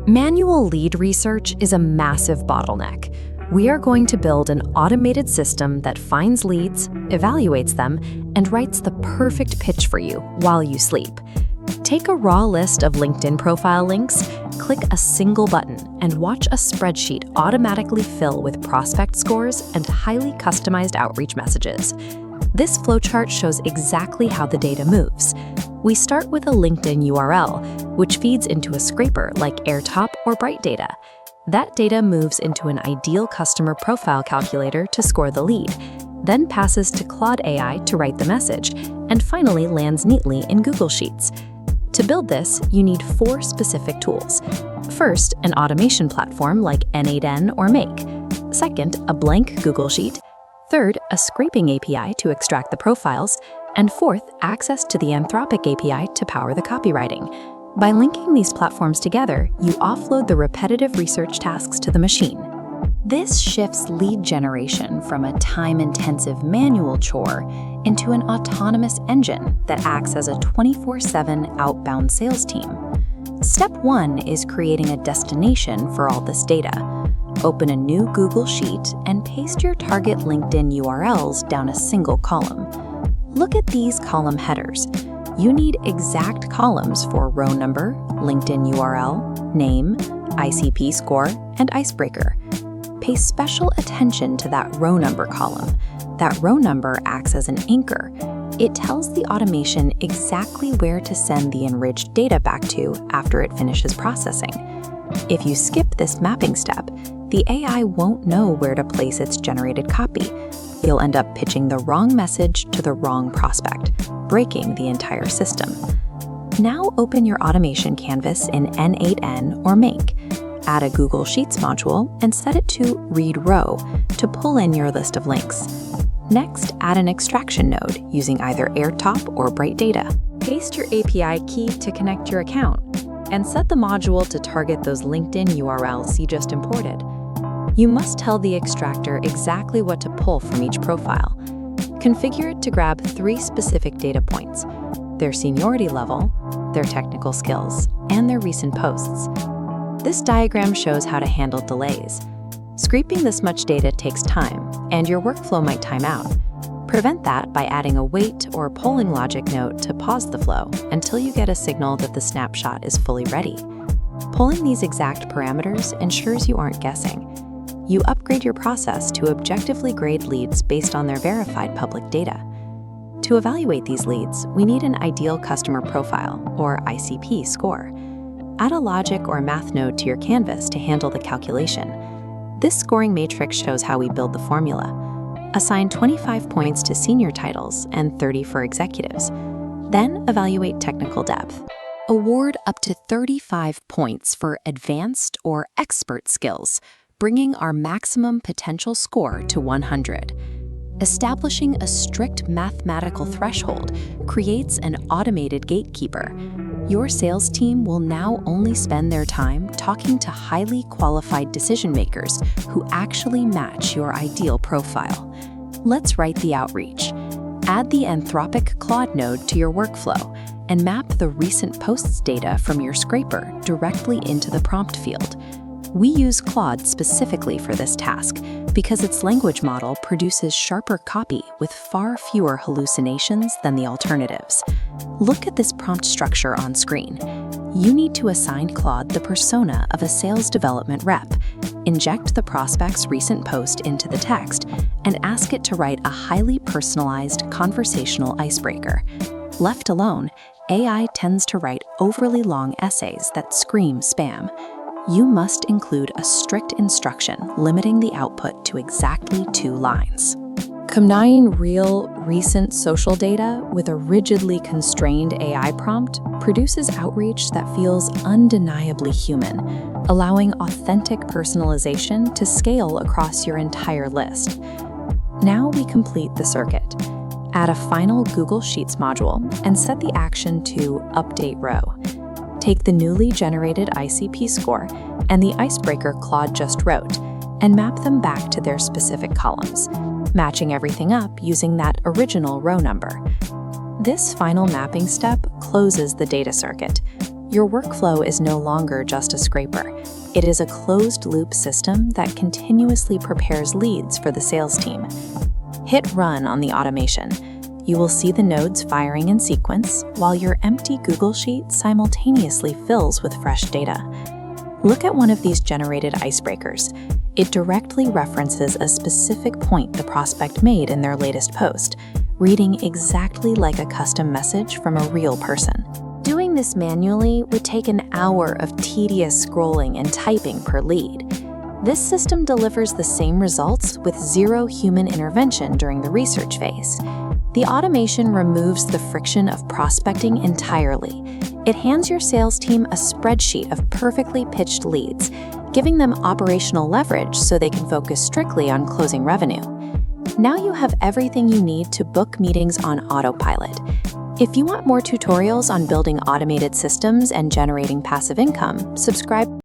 Manual lead research is a massive bottleneck. We are going to build an automated system that finds leads, evaluates them, and writes the perfect pitch for you while you sleep. Take a raw list of LinkedIn profile links, click a single button, and watch a spreadsheet automatically fill with prospect scores and highly customized outreach messages. This flowchart shows exactly how the data moves. We start with a LinkedIn URL, which feeds into a scraper like AirTop or Bright Data. That data moves into an ideal customer profile calculator to score the lead, then passes to Claude AI to write the message, and finally lands neatly in Google Sheets. To build this, you need 4 specific tools. First, an automation platform like N8N or Make. Second, a blank Google Sheet. Third, a scraping API to extract the profiles. And fourth, access to the Anthropic API to power the copywriting. By linking these platforms together, you offload the repetitive research tasks to the machine. This shifts lead generation from a time-intensive manual chore into an autonomous engine that acts as a 24/7 outbound sales team. Step 1 is creating a destination for all this data. Open a new Google Sheet and paste your target LinkedIn URLs down a single column. Look at these column headers. You need exact columns for row number, LinkedIn URL, name, ICP score, and icebreaker. Pay special attention to that row number column. That row number acts as an anchor. It tells the automation exactly where to send the enriched data back to after it finishes processing. If you skip this mapping step, the AI won't know where to place its generated copy. You'll end up pitching the wrong message to the wrong prospect, breaking the entire system. Now open your automation canvas in N8N or Make. Add a Google Sheets module and set it to Read Row to pull in your list of links. Next, add an extraction node using either AirTop or Bright Data. Paste your API key to connect your account and set the module to target those LinkedIn URLs you just imported. You must tell the extractor exactly what to pull from each profile. Configure it to grab 3 specific data points: their seniority level, their technical skills, and their recent posts. This diagram shows how to handle delays. Scraping this much data takes time, and your workflow might time out. Prevent that by adding a wait or polling logic note to pause the flow until you get a signal that the snapshot is fully ready. Pulling these exact parameters ensures you aren't guessing. You upgrade your process to objectively grade leads based on their verified public data. To evaluate these leads, we need an ideal customer profile, or ICP score. Add a logic or math node to your canvas to handle the calculation. This scoring matrix shows how we build the formula. Assign 25 points to senior titles and 30 for executives. Then evaluate technical depth. Award up to 35 points for advanced or expert skills, bringing our maximum potential score to 100. Establishing a strict mathematical threshold creates an automated gatekeeper. Your sales team will now only spend their time talking to highly qualified decision makers who actually match your ideal profile. Let's write the outreach. Add the Anthropic Claude node to your workflow and map the recent posts data from your scraper directly into the prompt field. We use Claude specifically for this task because its language model produces sharper copy with far fewer hallucinations than the alternatives. Look at this prompt structure on screen. You need to assign Claude the persona of a sales development rep, inject the prospect's recent post into the text, and ask it to write a highly personalized conversational icebreaker. Left alone, AI tends to write overly long essays that scream spam. You must include a strict instruction limiting the output to exactly 2 lines. Combining real, recent social data with a rigidly constrained AI prompt produces outreach that feels undeniably human, allowing authentic personalization to scale across your entire list. Now we complete the circuit. Add a final Google Sheets module and set the action to Update Row. Take the newly generated ICP score and the icebreaker Claude just wrote and map them back to their specific columns, matching everything up using that original row number. This final mapping step closes the data circuit. Your workflow is no longer just a scraper. It is a closed-loop system that continuously prepares leads for the sales team. Hit run on the automation. You will see the nodes firing in sequence, while your empty Google Sheet simultaneously fills with fresh data. Look at one of these generated icebreakers. It directly references a specific point the prospect made in their latest post, reading exactly like a custom message from a real person. Doing this manually would take an hour of tedious scrolling and typing per lead. This system delivers the same results with zero human intervention during the research phase. The automation removes the friction of prospecting entirely. It hands your sales team a spreadsheet of perfectly pitched leads, giving them operational leverage so they can focus strictly on closing revenue. Now you have everything you need to book meetings on autopilot. If you want more tutorials on building automated systems and generating passive income, subscribe.